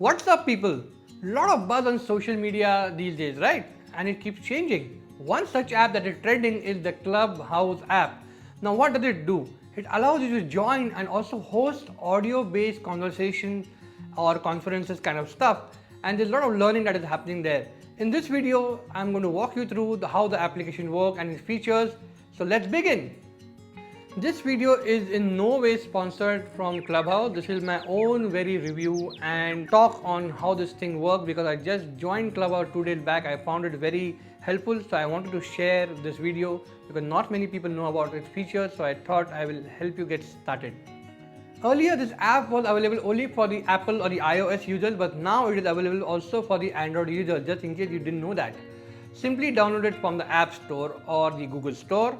What's up, people? Lot of buzz on social media these days, right? And it keeps changing. One such app that is trending is the Clubhouse app. Now, what does it do? It allows you to join and also host audio-based conversation or conferences kind of stuff. And there's a lot of learning that is happening there. In this video, I'm going to walk you through how the application works and its features. So let's begin. This video is in no way sponsored from Clubhouse. This is my own very review and talk on how this thing works because I just joined Clubhouse 2 days back. I found it very helpful, so I wanted to share this video because not many people know about its features, so I thought I will help you get started. Earlier, this app was available only for the Apple or the iOS users, but now it is available also for the Android users, just in case you didn't know that. Simply download it from the App Store or the Google Store.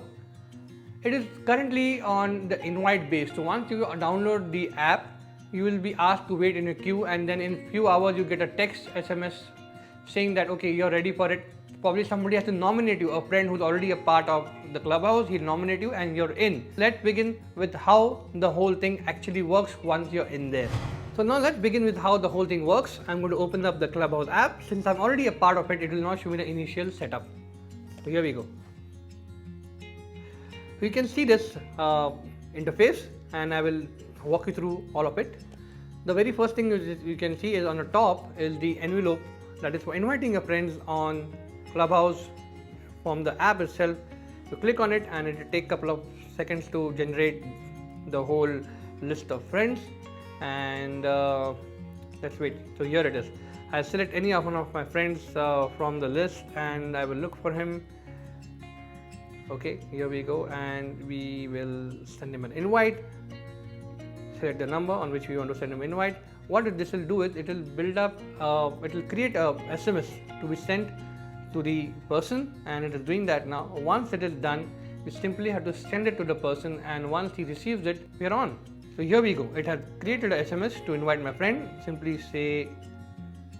It is currently on the invite base. So once you download the app, you will be asked to wait in a queue, and then in few hours you get a text SMS saying that okay, you're ready for it. Probably somebody has to nominate you, a friend who's already a part of the Clubhouse, he'll nominate you and you're in. Let's begin with how the whole thing actually works once you're in there. So now let's begin with how the whole thing works. I'm going to open up the Clubhouse app. Since I'm already a part of it, it will not show me the initial setup. So here we go. You can see this interface, and I will walk you through all of it. The very first thing you can see is on the top is the envelope that is for inviting your friends on Clubhouse from the app itself. You click on it and it will take a couple of seconds to generate the whole list of friends, and let's wait. So here it is. I'll select any of one of my friends from the list and I will look for him. Okay, here we go, and we will send him an invite. Select the number on which we want to send him an invite. What this will do is it will build up, it will create a SMS to be sent to the person, and it is doing that now. Once it is done, we simply have to send it to the person, and once he receives it, we are on. So here we go. It has created a SMS to invite my friend. Simply say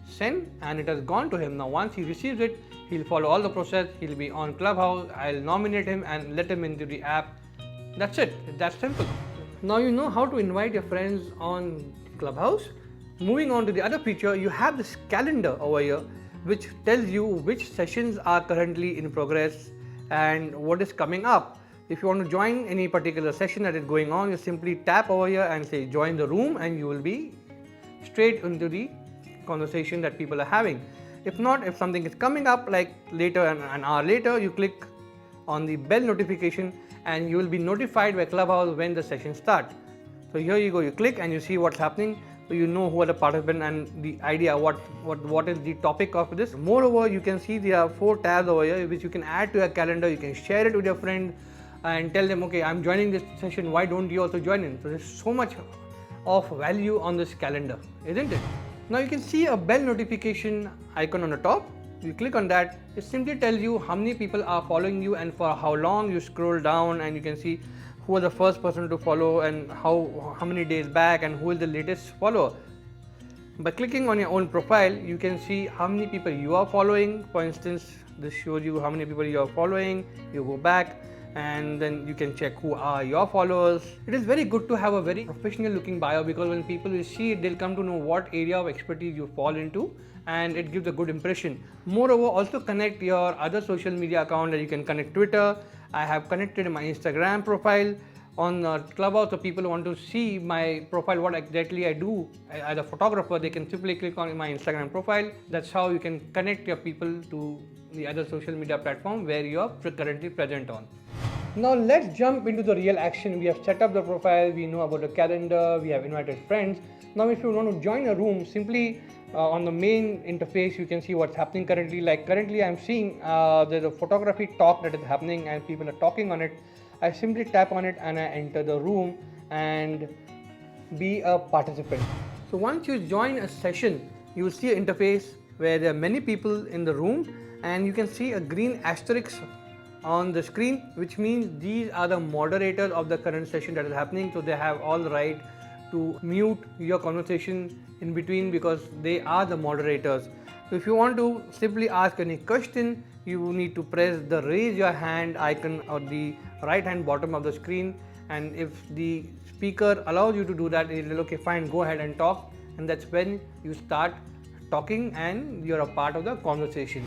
send, and it has gone to him. Now once he receives it, he'll follow all the process. He'll be on Clubhouse. I'll nominate him and let him into the app. That's it. That's simple. Now you know how to invite your friends on Clubhouse. Moving on to the other feature, you have this calendar over here which tells you which sessions are currently in progress and what is coming up. If you want to join any particular session that is going on, you simply tap over here and say join the room, and you will be straight into the conversation that people are having. If not, if something is coming up like later, an hour later, you click on the bell notification and you will be notified by Clubhouse when the session starts. So here you go, you click and you see what's happening, so you know who are the participants and the idea what is the topic of this. Moreover, you can see there are 4 tabs over here which you can add to your calendar. You can share it with your friend and tell them, okay, I'm joining this session, why don't you also join in? So there's so much of value on this calendar, isn't it? Now you can see a bell notification icon on the top. You click on that, it simply tells you how many people are following you and for how long. You scroll down and you can see who was the first person to follow and how many days back and who is the latest follower. By clicking on your own profile, you can see how many people you are following. For instance, this shows you how many people you are following. You go back and then you can check who are your followers. It is very good to have a very professional looking bio because when people will see it, they'll come to know what area of expertise you fall into, and it gives a good impression. Moreover, also connect your other social media account. That you can connect Twitter. I have connected my Instagram profile on Clubhouse, so people want to see my profile, what exactly I do as a photographer. They can simply click on my Instagram profile. That's how you can connect your people to the other social media platform where you are currently present on. Now let's jump into the real action. We have set up the profile, we know about the calendar, we have invited friends. Now if you want to join a room, simply on the main interface you can see what's happening currently. Like currently I'm seeing there's a photography talk that is happening and people are talking on it. I simply tap on it and I enter the room and be a participant. So once you join a session, you will see an interface where there are many people in the room, and you can see a green asterisk on the screen, which means these are the moderators of the current session that is happening. So they have all the right to mute your conversation in between because they are the moderators. So if you want to simply ask any question, you need to press the raise your hand icon on the right hand bottom of the screen, and if the speaker allows you to do that, it will okay, fine, go ahead and talk, and that's when you start talking and you're a part of the conversation.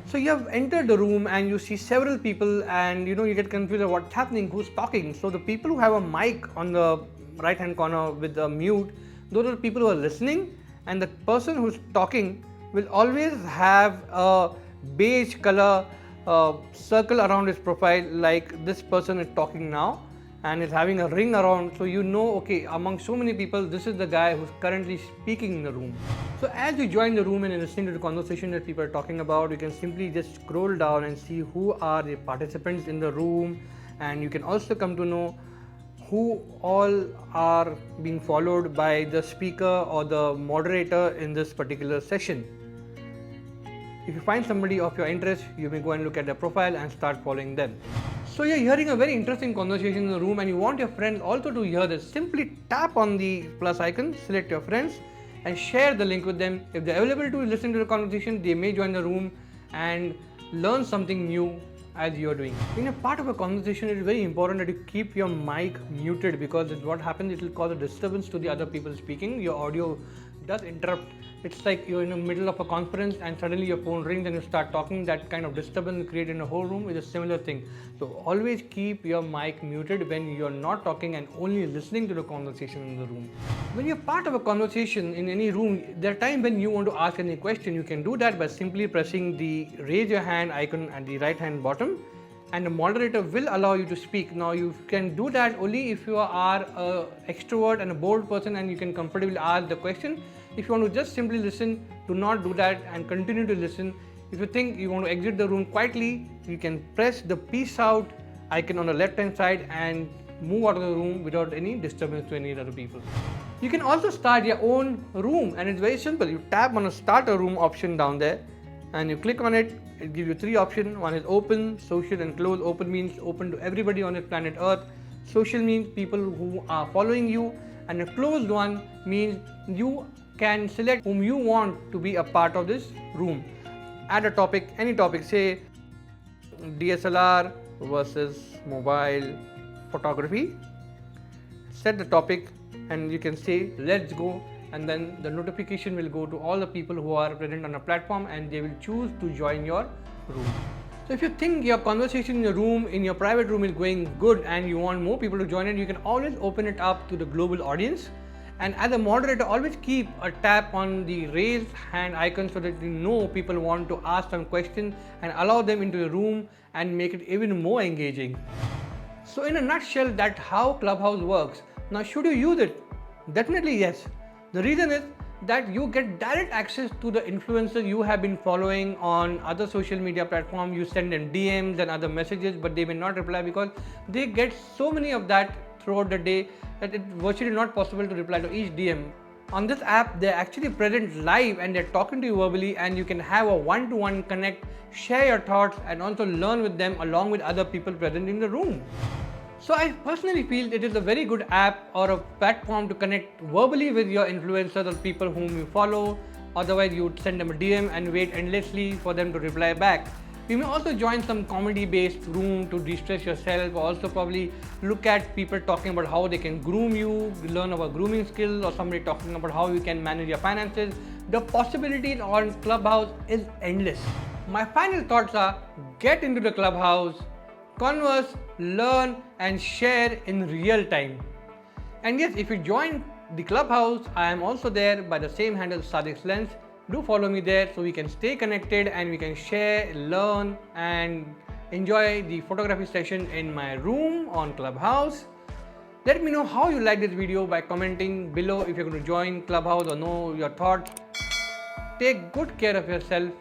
So you have entered the room and you see several people, and you get confused of what's happening, who's talking. So the people who have a mic on the right hand corner with the mute, those are the people who are listening, and the person who's talking will always have a beige color circle around his profile, like this person is talking now and is having a ring around, so okay, among so many people, this is the guy who's currently speaking in the room. So as you join the room and you're listening to the conversation that people are talking about, you can simply just scroll down and see who are the participants in the room, and you can also come to know who all are being followed by the speaker or the moderator in this particular session. If you find somebody of your interest, you may go and look at their profile and start following them. So you're hearing a very interesting conversation in the room and you want your friends also to hear this. Simply tap on the plus icon, select your friends and share the link with them. If they're available to listen to the conversation, they may join the room and learn something new as you're doing. In a part of a conversation, it is very important that you keep your mic muted, because what happens, it will cause a disturbance to the other people speaking. Your audio does interrupt. It's like you're in the middle of a conference and suddenly your phone rings and you start talking. That kind of disturbance created in the whole room is a similar thing. So always keep your mic muted when you're not talking and only listening to the conversation in the room. When you're part of a conversation in any room, there are times when you want to ask any question. You can do that by simply pressing the raise your hand icon at the right hand bottom, and the moderator will allow you to speak. Now you can do that only if you are an extrovert and a bold person and you can comfortably ask the question. If you want to just simply listen, do not do that and continue to listen. If you think you want to exit the room quietly, you can press the peace out icon on the left hand side and move out of the room without any disturbance to any other people. You can also start your own room, and it's very simple. You tap on the start a room option down there and you click on it. It gives you three options. One is open, social and close. Open means open to everybody on this planet Earth. Social means people who are following you, and a closed one means you can select whom you want to be a part of this room. Add a topic, any topic, say DSLR versus mobile photography. Set the topic and you can say let's go, and then the notification will go to all the people who are present on a platform and they will choose to join your room. So if you think your conversation in your room, in your private room is going good and you want more people to join it, you can always open it up to the global audience. And as a moderator, always keep a tap on the raised hand icon so that you know people want to ask some questions, and allow them into the room and make it even more engaging. So in a nutshell, that's how Clubhouse works. Now should you use it? Definitely yes. The reason is that you get direct access to the influencers you have been following on other social media platforms. You send them DMs and other messages, but they may not reply because they get so many of that throughout the day that it's virtually not possible to reply to each DM. On this app, they're actually present live and they're talking to you verbally, and you can have a one-to-one connect, share your thoughts and also learn with them along with other people present in the room. So I personally feel it is a very good app or a platform to connect verbally with your influencers or people whom you follow. Otherwise, you would send them a DM and wait endlessly for them to reply back. You may also join some comedy-based room to de-stress yourself, or also probably look at people talking about how they can groom you, learn about grooming skills, or somebody talking about how you can manage your finances. The possibilities on Clubhouse is endless. My final thoughts are: get into the Clubhouse, converse, learn and share in real time. And yes, if you join the Clubhouse, I am also there by the same handle, Sadiq's Lens. Do follow me there so we can stay connected and we can share, learn and enjoy the photography session in my room on Clubhouse. Let me know how you like this video by commenting below if you're going to join Clubhouse or know your thoughts. Take good care of yourself,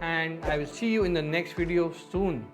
and I will see you in the next video soon.